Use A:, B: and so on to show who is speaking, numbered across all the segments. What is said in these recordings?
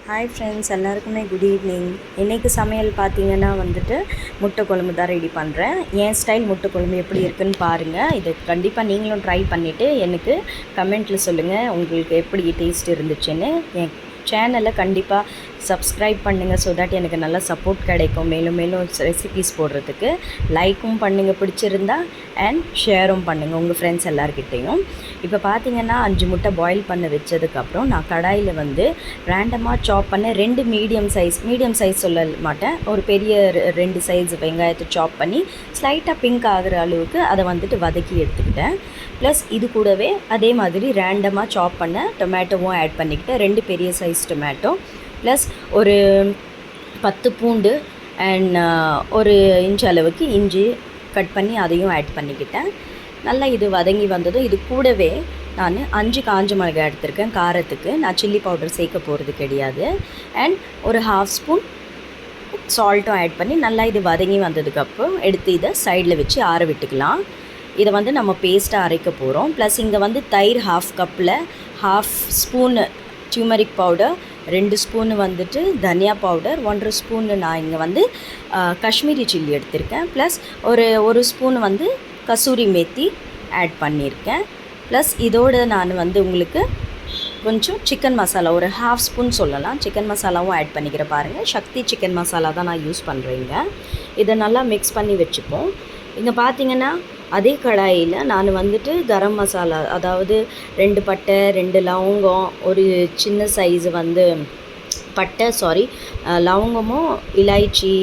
A: Hi friends, எல்லாருக்குமே good evening. இன்றைக்கி சமையல் பார்த்திங்கன்னா முட்டை குழம்பு தான் ரெடி பண்ணுறேன். என் ஸ்டைல் முட்டை குழம்பு எப்படி இருக்குதுன்னு பாருங்கள். இது கண்டிப்பாக நீங்களும் ட்ரை பண்ணிவிட்டு எனக்கு கமெண்ட்டில் சொல்லுங்கள் உங்களுக்கு எப்படி டேஸ்ட் இருந்துச்சுன்னு. என் சேனலை கண்டிப்பாக சப்ஸ்கிரைப் பண்ணுங்கள், ஸோ தட் எனக்கு நல்லா சப்போர்ட் கிடைக்கும் மேலும் மேலும் ரெசிபீஸ் போடுறதுக்கு. லைக்கும் பண்ணுங்கள் பிடிச்சிருந்தா, அண்ட் ஷேரும் பண்ணுங்கள் உங்கள் ஃப்ரெண்ட்ஸ் எல்லாருக்கிட்டேயும். இப்போ பார்த்திங்கன்னா 5 முட்டை பாயில் பண்ண வச்சதுக்கப்புறம் நான் கடாயில் ரேண்டமாக சாப் பண்ண 2 மீடியம் சைஸ் சொல்ல மாட்டேன், ஒரு பெரிய 2 சைஸ் வெங்காயத்தை சாப் பண்ணி ஸ்லைட்டாக பிங்க் ஆகிற அளவுக்கு அதை வதக்கி எடுத்துக்கிட்டேன். ப்ளஸ் இது கூடவே அதே மாதிரி ரேண்டமாக சாப் பண்ண டொமேட்டோவும் ஆட் பண்ணிக்கிட்டேன், 2 பெரிய சைஸ் டொமேட்டோ, ப்ளஸ் ஒரு 10 பூண்டு அண்ட் 1 இன்ச் அளவுக்கு இஞ்சி கட் பண்ணி அதையும் ஆட் பண்ணிக்கிட்டேன். நல்லா இது வதங்கி வந்ததும் இது கூடவே நான் 5 காஞ்ச மிளகாய் எடுத்திருக்கேன். காரத்துக்கு நான் சில்லி பவுடர் சேர்க்க போகிறது கிடையாது. அண்ட் ஒரு 1/2 ஸ்பூன் சால்ட்டும் ஆட் பண்ணி நல்லா இது வதங்கி வந்ததுக்கப்புறம் எடுத்து இதை சைடில் வச்சு ஆற விட்டுக்கலாம். இதை நம்ம பேஸ்ட்டாக அரைக்க போகிறோம். ப்ளஸ் இங்கே தயிர் 1/2 கப்பில் 1/2 ஸ்பூனு டியூமரிக் பவுடர், 2 ஸ்பூனு தனியா பவுடர், 1/2 ஸ்பூனு நான் இங்கே காஷ்மீரி சில்லி எடுத்திருக்கேன். ப்ளஸ் ஒரு ஸ்பூனு கசூரி மேத்தி ஆட் பண்ணியிருக்கேன். ப்ளஸ் இதோடு நான் உங்களுக்கு கொஞ்சம் சிக்கன் மசாலா ஒரு 1/2 ஸ்பூன் சொல்லலாம், சிக்கன் மசாலாவும் ஆட் பண்ணிக்கிற பாருங்கள். சக்தி சிக்கன் மசாலா தான் நான் யூஸ் பண்ணுறேங்க. இதை நல்லா மிக்ஸ் பண்ணி வச்சுப்போம். இங்கே பார்த்தீங்கன்னா அதே கடாயில் நான் கரம் மசாலா, அதாவது 2 பட்டை, 2 லவங்கம், ஒரு சின்ன சைஸு லவங்கமும் இலாய்ச்சி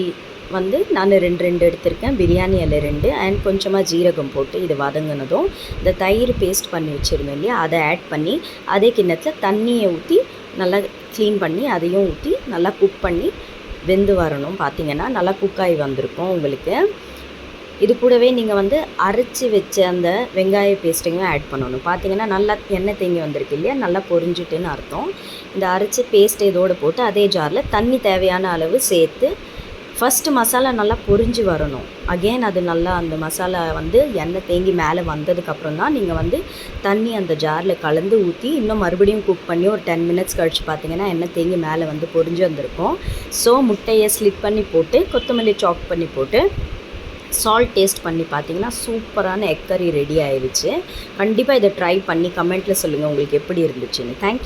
A: நான் 2 எடுத்திருக்கேன், பிரியாணி இலை 2 அண்ட் கொஞ்சமாக ஜீரகம் போட்டு இது வதங்கினதும் இந்த தயிர் பேஸ்ட் பண்ணி வச்சுருந்தேன் இல்லையா, அதை ஆட் பண்ணி அதே கிண்ணத்தில் தண்ணியை ஊற்றி நல்லா க்ளீன் பண்ணி அதையும் ஊற்றி நல்லா குக் பண்ணி வெந்து வரணும். பார்த்திங்கன்னா நல்லா குக்காகி வந்திருக்கும் உங்களுக்கு. இது கூடவே நீங்கள் அரைச்சி வச்ச அந்த வெங்காய பேஸ்ட்டையும் ஆட் பண்ணணும். பார்த்திங்கன்னா நல்லா எண்ணெய் தேங்கி வந்திருக்கு இல்லையா, நல்லா பொரிஞ்சிட்டுன்னு அர்த்தம். இந்த அரைச்சி பேஸ்ட் இதோடு போட்டு அதே ஜாரில் தண்ணி தேவையான அளவு சேர்த்து ஃபஸ்ட்டு மசாலா நல்லா பொரிஞ்சு வரணும். அகெயின் அது நல்லா அந்த மசாலா எண்ணெய் தேங்கி மேலே வந்ததுக்கப்புறம் தான் நீங்கள் தண்ணி அந்த ஜாரில் கலந்து ஊற்றி இன்னும் மறுபடியும் குக் பண்ணி ஒரு 10 மினிட்ஸ் கழித்து பார்த்திங்கன்னா எண்ணெய் தேங்கி மேலே பொரிஞ்சு வந்திருக்கும். ஸோ முட்டையை ஸ்லிப் பண்ணி போட்டு கொத்தமல்லி சாப் பண்ணி போட்டு சால்ட் டேஸ்ட் பண்ணி பார்த்தீங்கன்னா சூப்பரான எக் கறி ரெடி ஆயிடுச்சு. கண்டிப்பாக இதை ட்ரை பண்ணி கமெண்ட்டில் சொல்லுங்கள் உங்களுக்கு எப்படி இருந்துச்சுன்னு. தேங்க்யூ.